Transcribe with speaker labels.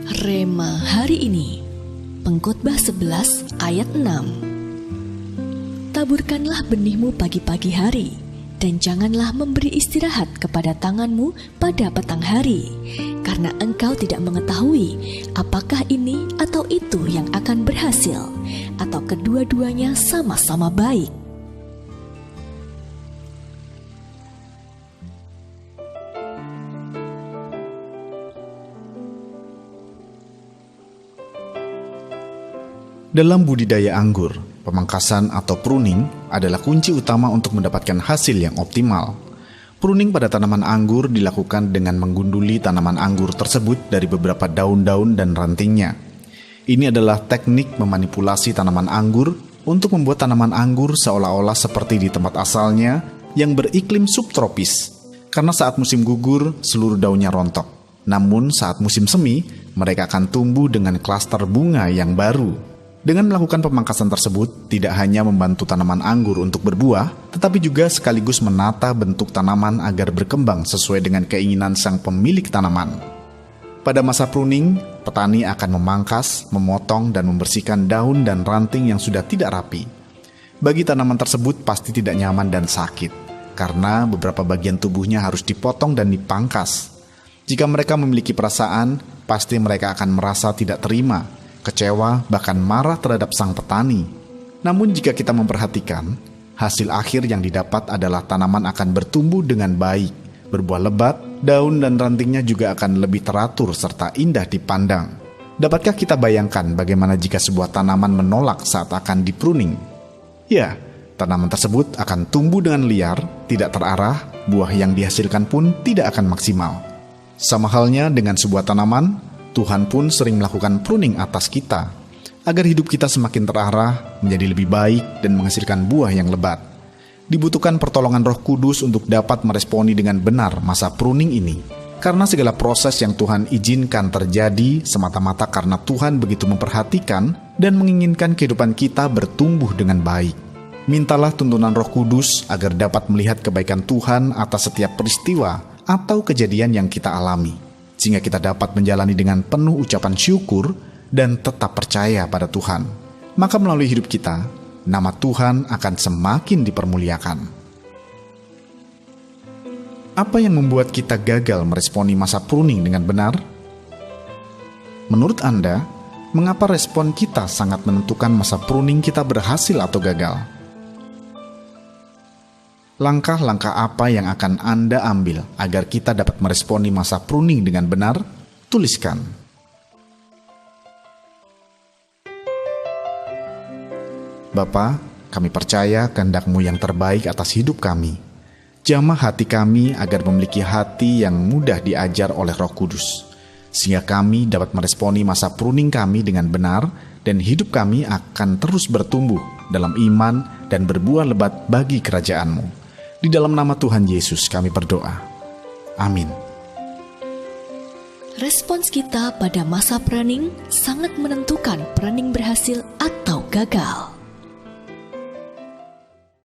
Speaker 1: Rema hari ini, Pengkhotbah 11 ayat 6. Taburkanlah benihmu pagi-pagi hari, dan janganlah memberi istirahat kepada tanganmu pada petang hari, karena engkau tidak mengetahui apakah ini atau itu yang akan berhasil, atau kedua-duanya sama-sama baik.
Speaker 2: Dalam budidaya anggur, pemangkasan atau pruning adalah kunci utama untuk mendapatkan hasil yang optimal. Pruning pada tanaman anggur dilakukan dengan menggunduli tanaman anggur tersebut dari beberapa daun-daun dan rantingnya. Ini adalah teknik memanipulasi tanaman anggur untuk membuat tanaman anggur seolah-olah seperti di tempat asalnya yang beriklim subtropis. Karena saat musim gugur, seluruh daunnya rontok. Namun saat musim semi, mereka akan tumbuh dengan klaster bunga yang baru. Dengan melakukan pemangkasan tersebut, tidak hanya membantu tanaman anggur untuk berbuah, tetapi juga sekaligus menata bentuk tanaman agar berkembang sesuai dengan keinginan sang pemilik tanaman. Pada masa pruning, petani akan memangkas, memotong, dan membersihkan daun dan ranting yang sudah tidak rapi. Bagi tanaman tersebut pasti tidak nyaman dan sakit, karena beberapa bagian tubuhnya harus dipotong dan dipangkas. Jika mereka memiliki perasaan, pasti mereka akan merasa tidak terima, kecewa, bahkan marah terhadap sang petani. Namun jika kita memperhatikan, hasil akhir yang didapat adalah tanaman akan bertumbuh dengan baik, berbuah lebat, daun dan rantingnya juga akan lebih teratur serta indah dipandang. Dapatkah kita bayangkan bagaimana jika sebuah tanaman menolak saat akan dipruning? Ya, tanaman tersebut akan tumbuh dengan liar, tidak terarah, buah yang dihasilkan pun tidak akan maksimal. Sama halnya dengan sebuah tanaman, Tuhan pun sering melakukan pruning atas kita, agar hidup kita semakin terarah, menjadi lebih baik, dan menghasilkan buah yang lebat. Dibutuhkan pertolongan Roh Kudus untuk dapat meresponi dengan benar masa pruning ini, karena segala proses yang Tuhan izinkan terjadi semata-mata karena Tuhan begitu memperhatikan dan menginginkan kehidupan kita bertumbuh dengan baik. Mintalah tuntunan Roh Kudus agar dapat melihat kebaikan Tuhan atas setiap peristiwa atau kejadian yang kita alami, sehingga kita dapat menjalani dengan penuh ucapan syukur dan tetap percaya pada Tuhan. Maka melalui hidup kita, nama Tuhan akan semakin dipermuliakan. Apa yang membuat kita gagal meresponi masa pruning dengan benar? Menurut Anda, mengapa respon kita sangat menentukan masa pruning kita berhasil atau gagal? Langkah-langkah apa yang akan Anda ambil agar kita dapat meresponi masa pruning dengan benar? Tuliskan. Bapa, kami percaya kehendak-Mu yang terbaik atas hidup kami. Jamah hati kami agar memiliki hati yang mudah diajar oleh Roh Kudus, sehingga kami dapat meresponi masa pruning kami dengan benar dan hidup kami akan terus bertumbuh dalam iman dan berbuah lebat bagi kerajaan-Mu. Di dalam nama Tuhan Yesus kami berdoa. Amin.
Speaker 1: Respons kita pada masa pruning sangat menentukan pruning berhasil atau gagal.